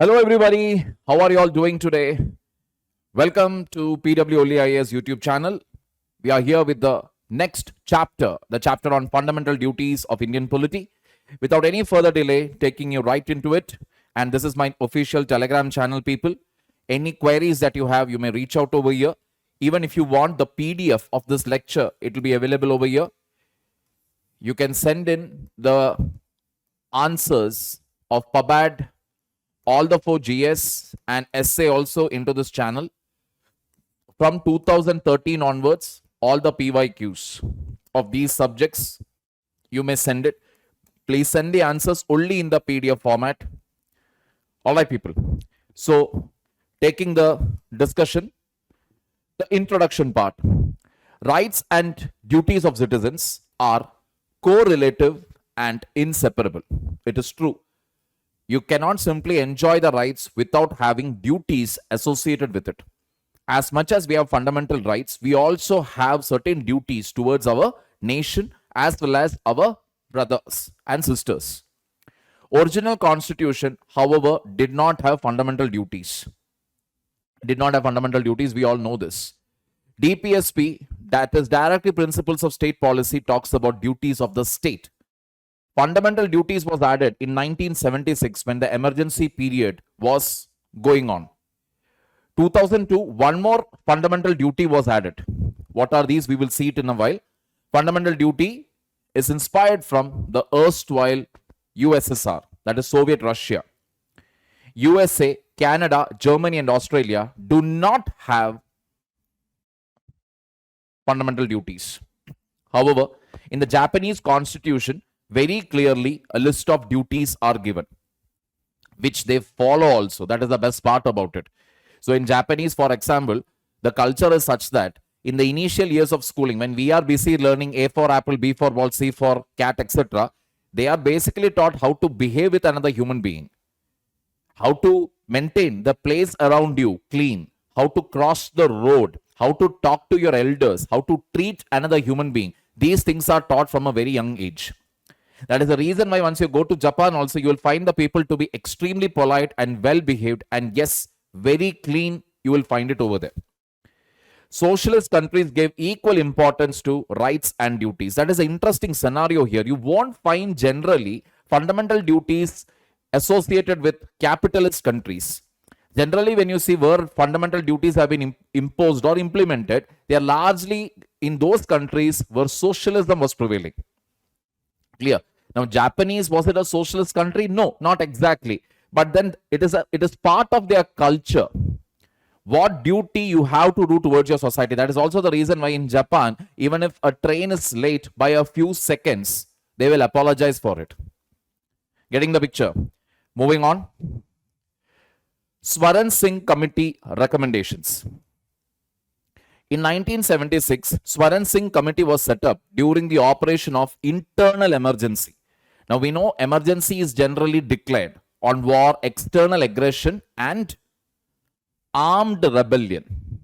Hello, everybody. How are you all doing today? Welcome to PW OnlyIAS YouTube channel. We are here with the next chapter, the chapter on fundamental duties of Indian polity. Without any further delay, taking you right into it. And this is my official Telegram channel, people. Any queries that you have, you may reach out over here. Even if you want the PDF of this lecture, it will be available over here. You can send in the answers of PABAD, all the 4 GS and essay also into this channel. From 2013 onwards, all the PYQs of these subjects, you may send it. Please send the answers only in the PDF format. All right, people. So, taking the discussion, the introduction part. Rights and duties of citizens are correlative and inseparable. It is true. You cannot simply enjoy the rights without having duties associated with it. As much as we have fundamental rights, we also have certain duties towards our nation as well as our brothers and sisters. Original constitution, however, did not have fundamental duties. We all know this. DPSP, that is Directive Principles of State Policy, talks about duties of the state. Fundamental duties was added in 1976 when the emergency period was going on. 2002, one more fundamental duty was added. What are these? We will see it in a while. Fundamental duty is inspired from the erstwhile USSR, that is Soviet Russia. USA, Canada, Germany, and Australia do not have fundamental duties. However, in the Japanese constitution, very clearly a list of duties are given, which they follow also. That is the best part about it. So in Japanese, for example, the culture is such that in the initial years of schooling, when we are busy learning A for apple, B for ball, C for cat, etc., they are basically taught how to behave with another human being, how to maintain the place around you clean, how to cross the road, how to talk to your elders, how to treat another human being. These things are taught from a very young age. That is the reason why once you go to Japan also, you will find the people to be extremely polite and well behaved, and yes, very clean. You will find it over there. Socialist countries gave equal importance to rights and duties. That is an interesting scenario here. You won't find generally fundamental duties associated with capitalist countries. Generally, when you see where fundamental duties have been imposed or implemented, they are largely in those countries where socialism was prevailing. Clear. Now, Japanese, was it a socialist country? No, not exactly. But then it is part of their culture. What duty you have to do towards your society. That is also the reason why in Japan, even if a train is late by a few seconds, they will apologize for it. Getting the picture. Moving on. Swaran Singh Committee recommendations. In 1976, Swaran Singh Committee was set up during the operation of internal emergency. Now we know emergency is generally declared on war, external aggression, and armed rebellion.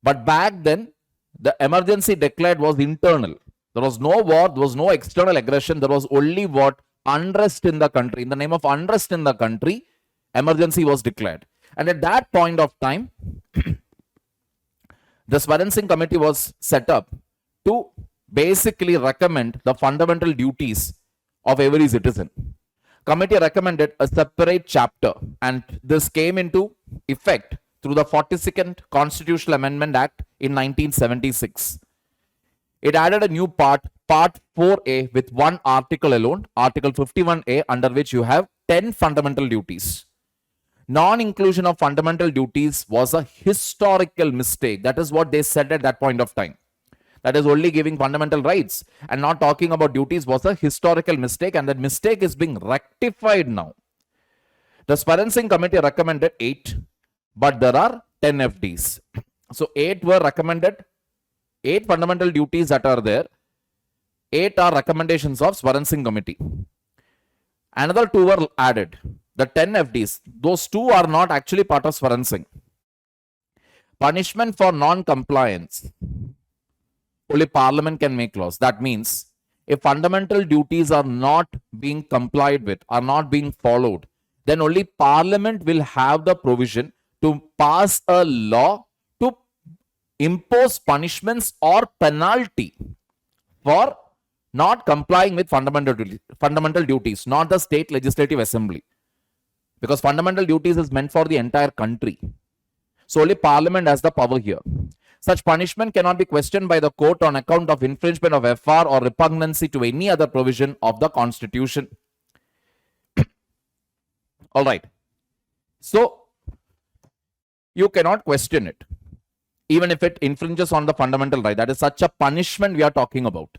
But back then, the emergency declared was internal. There was no war, there was no external aggression, there was only what? Unrest in the country. In the name of unrest in the country, emergency was declared. And at that point of time, the Swaran Singh Committee was set up to basically recommend the fundamental duties of every citizen. Committee recommended a separate chapter, and this came into effect through the 42nd Constitutional Amendment Act in 1976. It added a new part 4A, with one article alone, Article 51A, under which you have 10 fundamental duties. Non-inclusion of fundamental duties was a historical mistake. That is what they said at that point of time. That is, only giving fundamental rights and not talking about duties was a historical mistake, and that mistake is being rectified now. The Swaran Singh Committee recommended 8, but there are 10 FDs. So 8 were recommended, 8 fundamental duties that are there. 8 are recommendations of Swaran Singh Committee. Another 2 were added. The 10 FDs, those 2 are not actually part of Swaran Singh. Punishment for non-compliance. Only Parliament can make laws. That means if fundamental duties are not being complied with, are not being followed, then only Parliament will have the provision to pass a law to impose punishments or penalty for not complying with fundamental duties, not the state legislative assembly. Because fundamental duties is meant for the entire country. So only Parliament has the power here. Such punishment cannot be questioned by the court on account of infringement of FR or repugnancy to any other provision of the Constitution. All right. So you cannot question it, even if it infringes on the fundamental right. That is such a punishment we are talking about.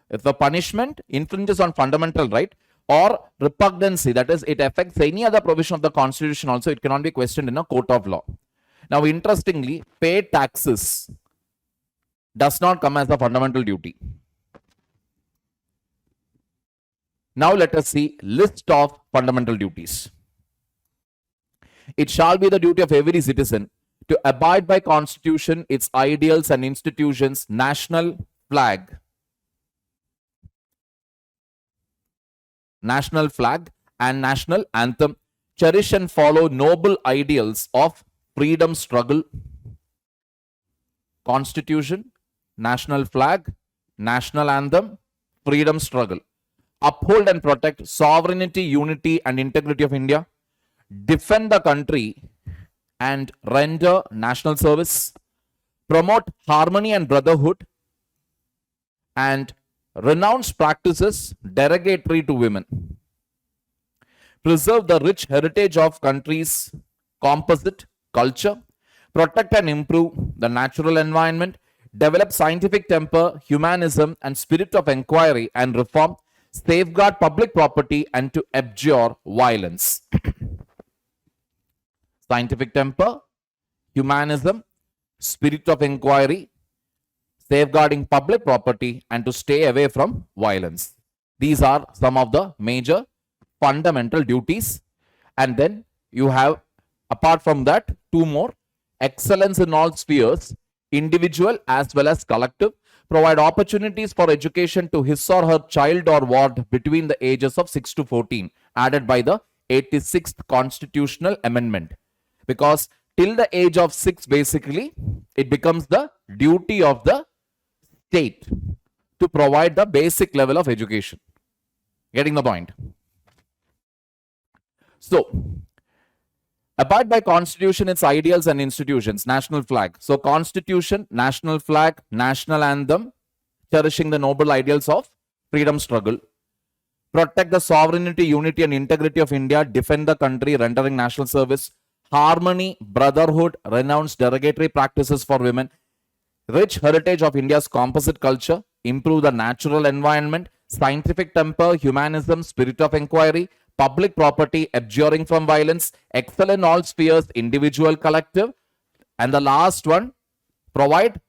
If the punishment infringes on fundamental right or repugnancy, that is, it affects any other provision of the Constitution also, it cannot be questioned in a court of law. Now, interestingly, pay taxes does not come as a fundamental duty. Now, let us see list of fundamental duties. It shall be the duty of every citizen to abide by Constitution, its ideals and institutions, national flag and national anthem, cherish and follow noble ideals of freedom struggle, Constitution, national flag, national anthem, freedom struggle, uphold and protect sovereignty, unity and integrity of India, defend the country and render national service, promote harmony and brotherhood, and renounce practices derogatory to women, preserve the rich heritage of country's composite culture, protect and improve the natural environment, develop scientific temper, humanism, and spirit of inquiry and reform, safeguard public property, and to abjure violence. Scientific temper, humanism, spirit of inquiry, safeguarding public property, and to stay away from violence. These are some of the major fundamental duties. And then you have, apart from that, two more: excellence in all spheres, individual as well as collective, provide opportunities for education to his or her child or ward between the ages of 6 to 14, added by the 86th constitutional amendment. Because till the age of 6, basically, it becomes the duty of the state to provide the basic level of education. Getting the point? So, abide by Constitution, its ideals and institutions, national flag. So, Constitution, national flag, national anthem, cherishing the noble ideals of freedom struggle, protect the sovereignty, unity and integrity of India, defend the country, rendering national service, harmony, brotherhood, renounce derogatory practices for women, rich heritage of India's composite culture, improve the natural environment, scientific temper, humanism, spirit of inquiry, public property, abjuring from violence, excel in all spheres, individual, collective, and the last one, provide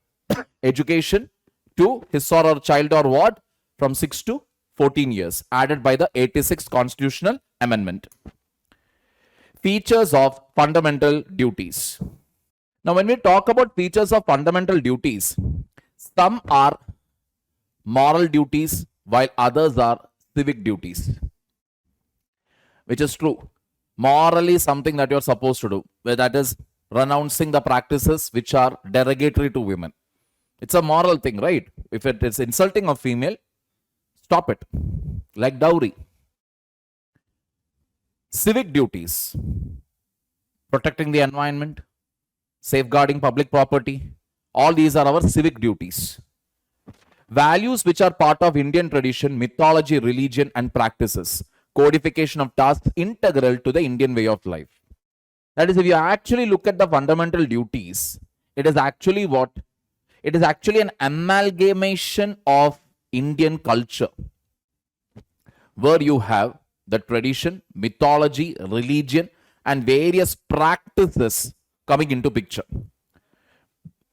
education to his or her child or ward from 6 to 14 years, added by the 86th constitutional amendment. Features of fundamental duties. Now, when we talk about features of fundamental duties, some are moral duties while others are civic duties, which is true. Morally, something that you're supposed to do, where that is renouncing the practices which are derogatory to women. It's a moral thing, right? If it is insulting a female, stop it, like dowry. Civic duties: protecting the environment, safeguarding public property. All these are our civic duties. Values which are part of Indian tradition, mythology, religion, and practices. Codification of tasks integral to the Indian way of life. That is, if you actually look at the fundamental duties, it is actually what? It is actually an amalgamation of Indian culture, where you have the tradition, mythology, religion, and various practices coming into picture,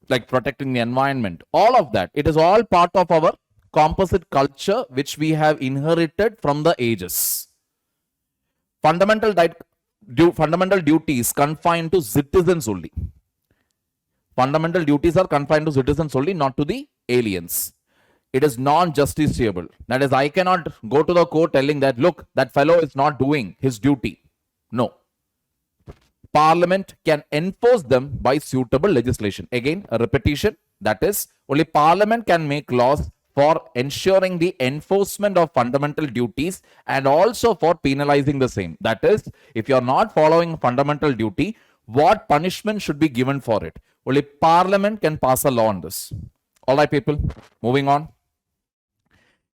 like protecting the environment. All of that, it is all part of our composite culture which we have inherited from the ages. Fundamental duties confined to citizens only. Fundamental duties are confined to citizens only, not to the aliens. It is non-justiciable. That is, I cannot go to the court telling that, look, that fellow is not doing his duty. No. Parliament can enforce them by suitable legislation. Again, a repetition. That is, only Parliament can make laws for ensuring the enforcement of fundamental duties and also for penalizing the same. That is, if you are not following fundamental duty, what punishment should be given for it? Only Parliament can pass a law on this. All right, people, moving on.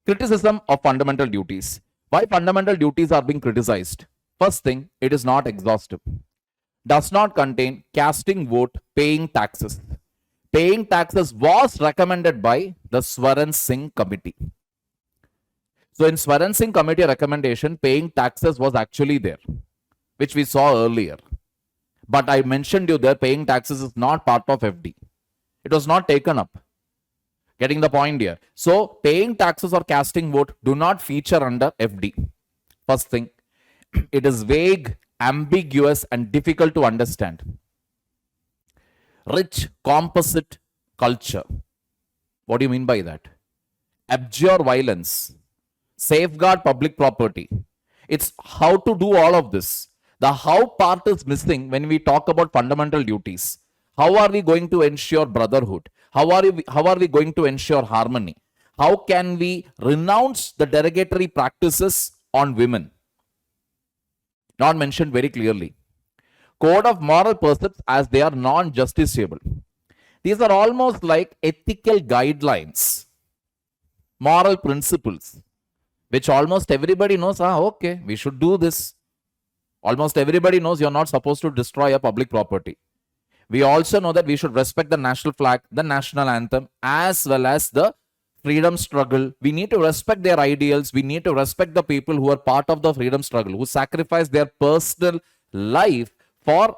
Criticism of fundamental duties. Why fundamental duties are being criticized? First thing, it is not exhaustive. Does not contain casting vote, paying taxes. Paying taxes was recommended by the Swaran Singh committee. So in Swaran Singh committee recommendation, paying taxes was actually there, which we saw earlier. But I mentioned you there, paying taxes is not part of FD. It was not taken up. Getting the point here. So paying taxes or casting vote do not feature under FD. First thing, it is vague, ambiguous, and difficult to understand. Rich composite culture. What do you mean by that? Abjure violence. Safeguard public property. It's how to do all of this. The how part is missing when we talk about fundamental duties. How are we going to ensure brotherhood? How are we going to ensure harmony? How can we renounce the derogatory practices on women? Not mentioned very clearly. Code of moral precepts as they are non-justiciable. These are almost like ethical guidelines, moral principles, which almost everybody knows, okay, we should do this. Almost everybody knows you're not supposed to destroy a public property. We also know that we should respect the national flag, the national anthem, as well as the freedom struggle. We need to respect their ideals. We need to respect the people who are part of the freedom struggle, who sacrifice their personal life for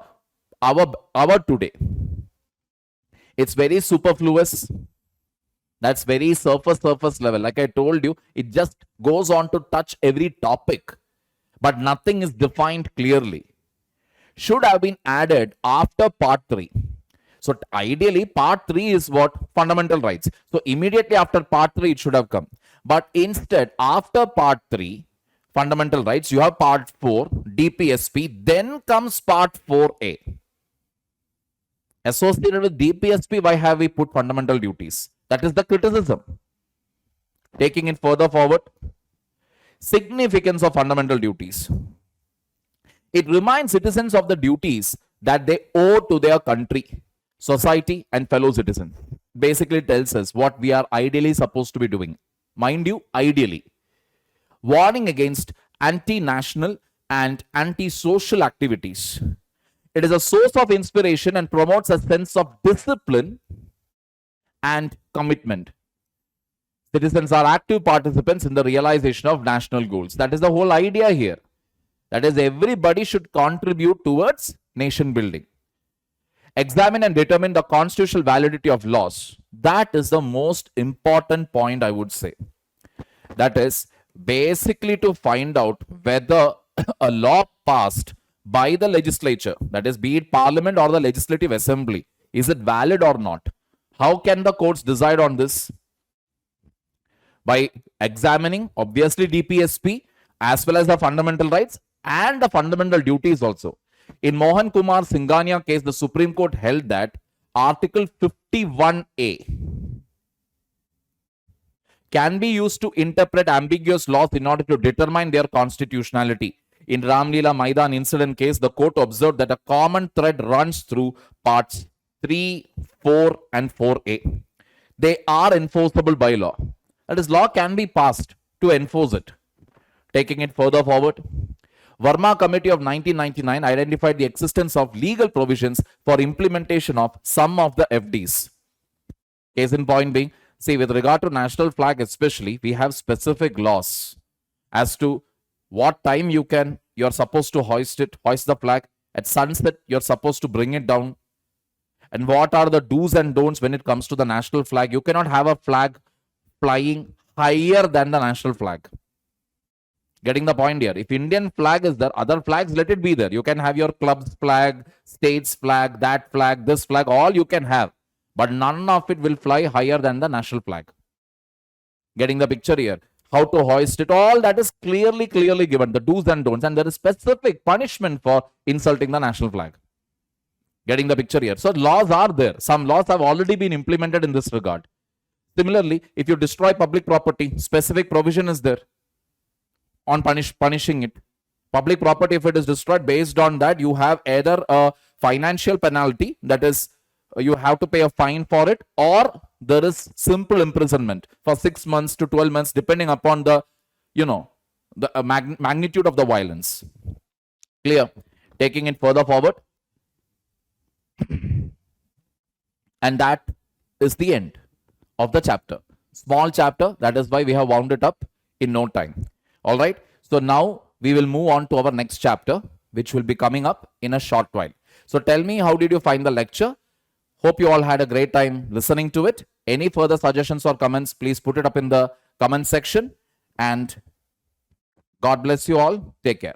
our today. It's very superfluous. That's very surface level. Like I told you, it just goes on to touch every topic, but nothing is defined clearly. Should have been added after part 3. So ideally, part 3 is what? Fundamental rights. So immediately after part 3, it should have come. But instead, after part 3, fundamental rights, you have part 4, DPSP, then comes part 4A. Associated with DPSP, why have we put fundamental duties? That is the criticism. Taking it further forward, significance of fundamental duties. It reminds citizens of the duties that they owe to their country, society, and fellow citizens. Basically tells us what we are ideally supposed to be doing. Mind you, ideally. Warning against anti-national and anti-social activities. It is a source of inspiration and promotes a sense of discipline and commitment. Citizens are active participants in the realization of national goals. That is the whole idea here. That is, everybody should contribute towards nation building. Examine and determine the constitutional validity of laws. That is the most important point, I would say. That is basically to find out whether a law passed by the legislature, that is, be it parliament or the legislative assembly, is it valid or not? How can the courts decide on this? By examining, obviously, DPSP as well as the fundamental rights and the fundamental duties also. In Mohan Kumar Singhania case, the Supreme Court held that Article 51A can be used to interpret ambiguous laws in order to determine their constitutionality. In Ramlila Maidan incident case, the court observed that a common thread runs through parts 3, 4 and 4A. They are enforceable by law. That is, law can be passed to enforce it. Taking it further forward, Verma Committee of 1999 identified the existence of legal provisions for implementation of some of the FDs. Case in point being, see, with regard to national flag especially, we have specific laws as to what time you're supposed to hoist the flag. At sunset, you're supposed to bring it down. And what are the do's and don'ts when it comes to the national flag? You cannot have a flag flying higher than the national flag. Getting the point here. If Indian flag is there, other flags, let it be there. You can have your club's flag, state's flag, that flag, this flag, all you can have. But none of it will fly higher than the national flag. Getting the picture here. how to hoist it, all that is clearly given, the do's and don'ts, and there is specific punishment for insulting the national flag. Getting the picture here? So laws are there. Some laws have already been implemented in this regard. Similarly, if you destroy public property, specific provision is there on punishing it. Public property, if it is destroyed, based on that, you have either a financial penalty, that is, you have to pay a fine for it, or there is simple imprisonment for 6 months to 12 months, depending upon the, the magnitude of the violence. Clear? Taking it further forward. And that is the end of the chapter. Small chapter, that is why we have wound it up in no time. All right. So now we will move on to our next chapter, which will be coming up in a short while. So tell me, how did you find the lecture? Hope you all had a great time listening to it. Any further suggestions or comments, please put it up in the comment section. And God bless you all. Take care.